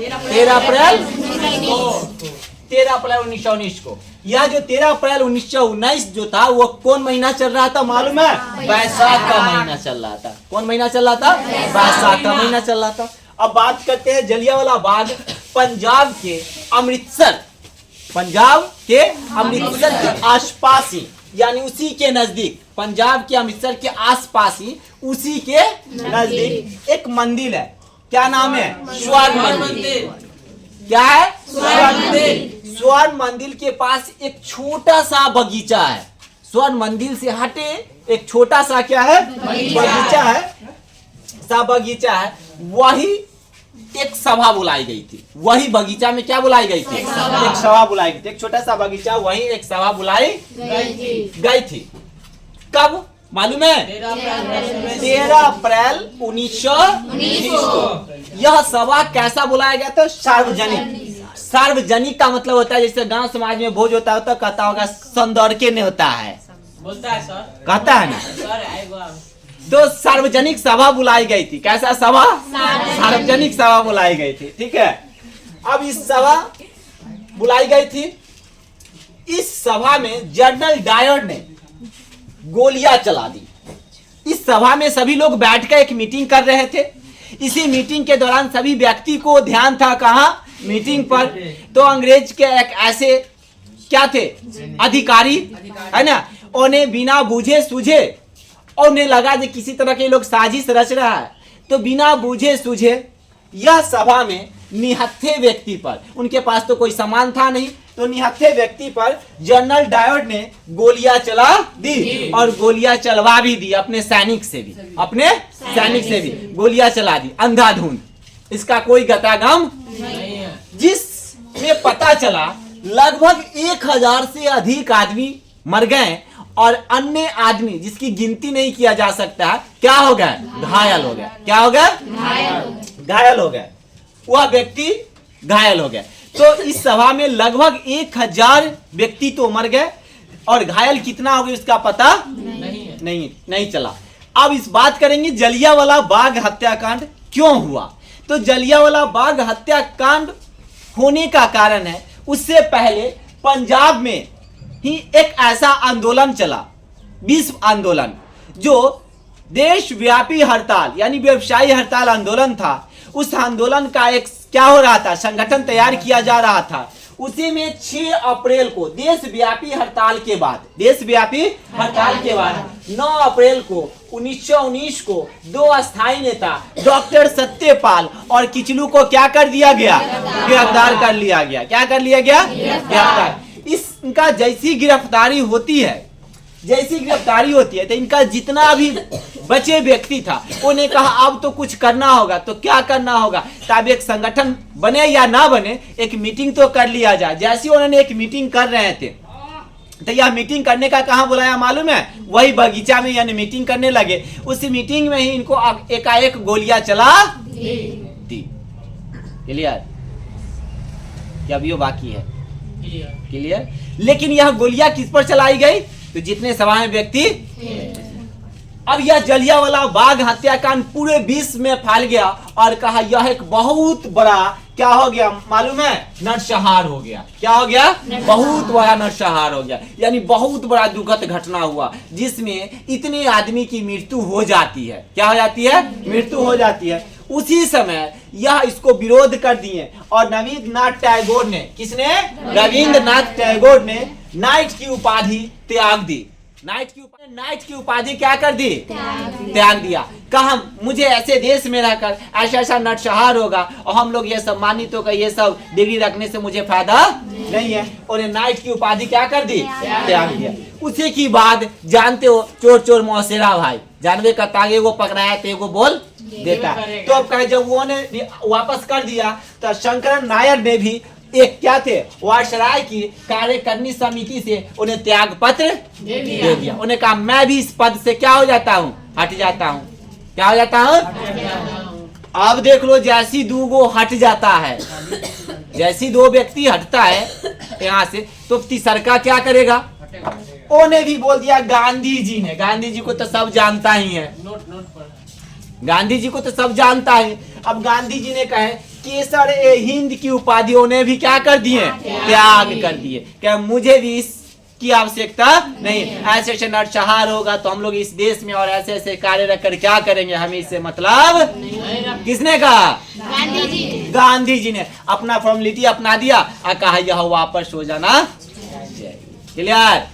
13 अप्रैल 1919 को। यह जो 13 अप्रैल 1919 जो था वो कौन महीना चल रहा था मालूम है? बैसाख का महीना चल रहा था। कौन महीना चल रहा था? बैसाख का महीना चल रहा था। अब बात करते हैं जलियांवाला बाग पंजाब के अमृतसर के आसपास ही, यानी उसी के नजदीक, पंजाब के अमृतसर के आसपास ही उसी के नजदीक एक मंदिर है। क्या नाम है? स्वर्ण मंदिर। क्या है? स्वर्ण मंदिर। स्वर्ण मंदिर के पास एक छोटा सा बगीचा है। स्वर्ण मंदिर से हटे एक छोटा सा क्या है? बगीचा है। वही एक सभा बुलाई गई थी। वही बगीचा में क्या बुलाई गई थी? एक सभा बुलाई गई थी। एक छोटा सा बगीचा, वही एक सभा बुलाई गई थी। कब मालूम है? 13 अप्रैल 1919 को। यह सभा कैसा बुलाया गया था? सार्वजनिक का मतलब होता है जैसे गांव समाज में भोज होता है तो कहता होगा सौंदर्य ने होता है, बोलता है सर, कहता है ना। सर तो सार्वजनिक सभा बुलाई गई थी। कैसा सभा? सार्वजनिक सभा बुलाई गई थी। ठीक है। अब इस सभा बुलाई गई थी। इस सभा में जनरल डायर ने गोलियां चला दी। इस सभा में सभी लोग बैठकर एक मीटिंग कर रहे थे। इसी मीटिंग के दौरान सभी व्यक्ति को ध्यान था कहाँ? मीटिंग पर। तो अंग्रेज के एक ऐसे क्या थे? अधिकारी, है ना। उन्हें बिना बूझे सूझे, उन्हें लगा कि किसी तरह के लोग साजिश रच रहा है, तो बिना बूझे सूझे यह सभा में निहत्थे व्यक्ति पर, उनके पास तो कोई सामान था नहीं, तो निहत्थे व्यक्ति पर जनरल डायर ने गोलियां चला दी और गोलियां चलवा भी दी अपने सैनिक से भी गोलियां चला दी अंधाधुंध। इसका कोई गतागम नहीं है। जिसमें पता चला लगभग 1000 से अधिक आदमी मर गए और अन्य आदमी जिसकी गिनती नहीं किया जा सकता है क्या हो गया? घायल हो गया। क्या हो गया? घायल हो गया। वह व्यक्ति घायल हो गया। तो इस सभा में लगभग 1000 व्यक्ति तो मर गए और घायल कितना हो गया उसका पता नहीं चला। अब इस बात करेंगे जलियांवाला बाग हत्याकांड क्यों हुआ। तो जलियांवाला बाग हत्याकांड होने का कारण है, उससे पहले पंजाब में ही एक ऐसा आंदोलन चला, विश्व आंदोलन, जो देशव्यापी हड़ताल यानी व्यवसायी हड़ताल आंदोलन था। उस आंदोलन का एक क्या हो रहा था? संगठन तैयार किया जा रहा था। उसी में 6 अप्रैल को देशव्यापी हड़ताल के बाद 9 अप्रैल को 1919 को 2 अस्थायी नेता डॉक्टर सत्यपाल और किचलू को क्या कर दिया गया? गिरफ्तार कर लिया गया। क्या कर लिया गया? गिरफ्तार। इनका जैसी गिरफ्तारी होती है तो इनका जितना भी बचे व्यक्ति था उन्हें कहा अब तो कुछ करना होगा। तो क्या करना होगा? तब एक संगठन बने या ना बने, एक मीटिंग तो कर लिया जाए। जैसे उन्होंने एक मीटिंग कर रहे थे तो यह मीटिंग करने का कहाँ बुलाया मालूम है? वही बगीचा में, यानी मीटिंग करने लगे। उसी मीटिंग में ही इनको एकाएक गोलियां चला दी। क्लियर? क्या अभी बाकी है? क्लियर? लेकिन यह गोलियां किस पर चलाई गई? तो जितने सभा में व्यक्ति। अब यह जलियांवाला बाग हत्याकांड पूरे विश्व में फैल गया और कहा यह एक बहुत बड़ा क्या हो गया मालूम है? नरसंहार हो गया। क्या हो गया? बहुत बड़ा नरसंहार हो गया, यानी बहुत बड़ा दुखद घटना हुआ जिसमें इतने आदमी की मृत्यु हो जाती है। क्या हो जाती है? मृत्यु हो जाती है। उसी समय यह इसको विरोध कर दिए और रविंद्रनाथ टैगोर ने, किसने? रविंद्रनाथ टैगोर ने नाइट की उपाधि त्याग दी। नाइट की उपाधि क्या कर दी? त्याग दिया। कहा मुझे ऐसे देश में रहकर ऐसा नरसंहार होगा और हम लोग ये सम्मानित होकर ये सब डिग्री रखने से मुझे फायदा नहीं है, और नाइट की उपाधि क्या कर दी? त्याग दिया। उसी की बात जानते हो, चोर मौसेरा भाई जानवे का तागे वो पकड़ाया तो वो बोल देता। तो अब कहे जब वो ने वापस कर दिया तो शंकर नायर ने भी एक क्या थे? वायसराय की कार्यकारिणी समिति से उन्हें त्याग पत्र दे दिया। उन्हें कहा मैं भी इस पद से क्या हो जाता हूँ? हट जाता हूँ। क्या हो जाता हूँ? अब देख लो, जैसी 2 गो हट जाता है, जैसी 2 व्यक्ति हटता है यहाँ से, तो तीसरा क्या करेगा? उन्हें भी बोल दिया गांधी जी ने। गांधी जी को तो सब जानता ही है, गांधी जी को तो सब जानता है। अब गांधी जी ने कहे केसर ए हिंद की उपाधियों ने भी क्या कर दिए, त्याग कर दिए। क्या मुझे भी इसकी आवश्यकता नहीं, ऐसे ऐसे नरसंहार होगा तो हम लोग इस देश में और ऐसे ऐसे कार्य रखकर क्या करेंगे, हमें इससे मतलब किसने कहा, गांधी जी ने अपना फॉर्मेलिटी अपना दिया और कहा यह वापस हो जाना चाहिए। क्लियर।